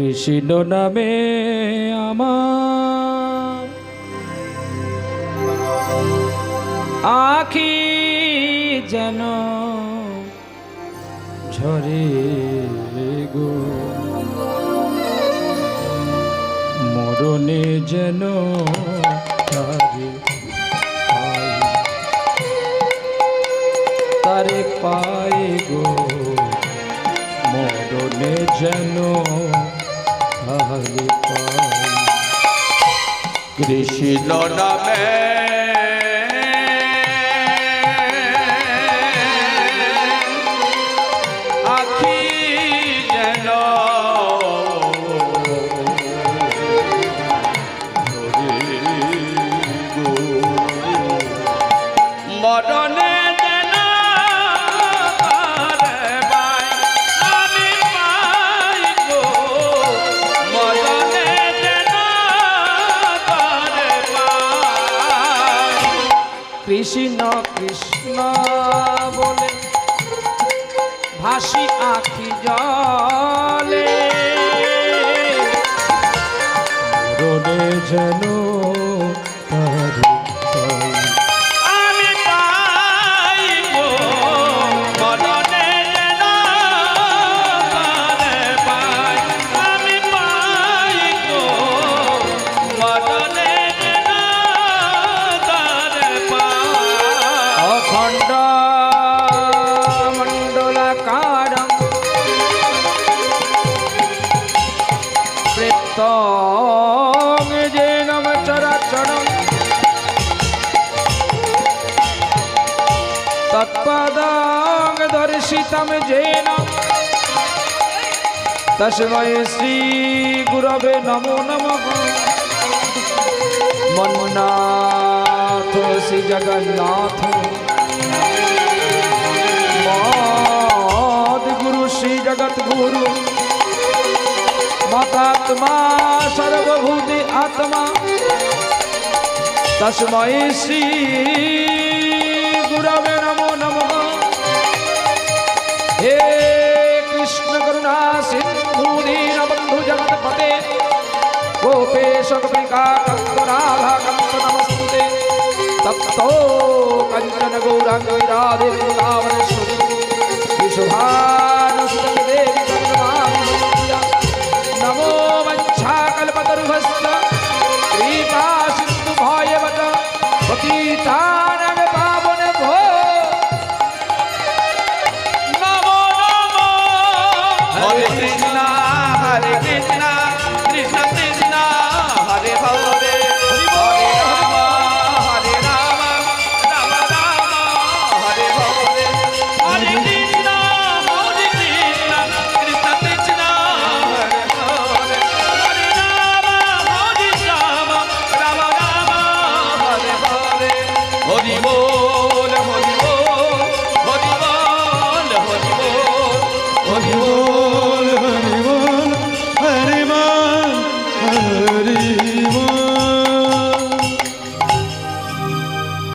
কৃষ্ণ নামে আমার আখি যেন ঝরে গো, মরণে যেন তারে পাই গো, মরণে যেন তারে পাই। কৃষ্ণ নামে আখি যেন মরণে যেন তারে পাই, আমি পাই গো, মরণে যেন তারে পাই। কৃষ্ণ কৃষ্ণ বলে ভাসি আখি জলে, মরণে যেন তারে পাই। আমি পাই গো, মরণে যেন তারে পাই, আমি পাই গো, মরণে যেন তারে পাই। অখণ্ড মণ্ডলাকারং প্রেতং যেন চরাচরং তৎপদং দর্শিতং যেন তস্मै শ্রী গুরবে নমো নমঃ। মন্নাথ শ্রী জগন্নাথ গুরু শ্রী জগৎ গুরু মতাত্মা সর্বভূতি আত্মা তস্मै শ্রী গুরবে নমো নমঃ। হে কৃষ্ণ করুণা সিন্ধু দীনবন্ধু জগৎপতে গোপেশ গোপিকা কান্ত রাধা কান্ত নমস্তুতে। তপ্তো কাঞ্চন গৌরাঙ্গ রাধে বৃন্দাবনেশ্বরী বিশুভানুসুতে দেবী নমঃ। নমো মঞ্চাকল্পতরুভ্যশ্চ কৃপা সিন্ধুভ্যেব চ পতিতানাং পাবনেভ্യോ নমো নমো। হরে কৃষ্ণ কৃষ্ণ কৃষ্ণ হরে হরে, হরে রাম হরে রাম, রাম রাম হরে হরে, হরে কৃষ্ণ কৃষ্ণ কৃষ্ণ হরে হরে, হরে রাম রাম রাম হরে হরে। হরি বল হরি বল, হরি বল হরি বল, হরি বল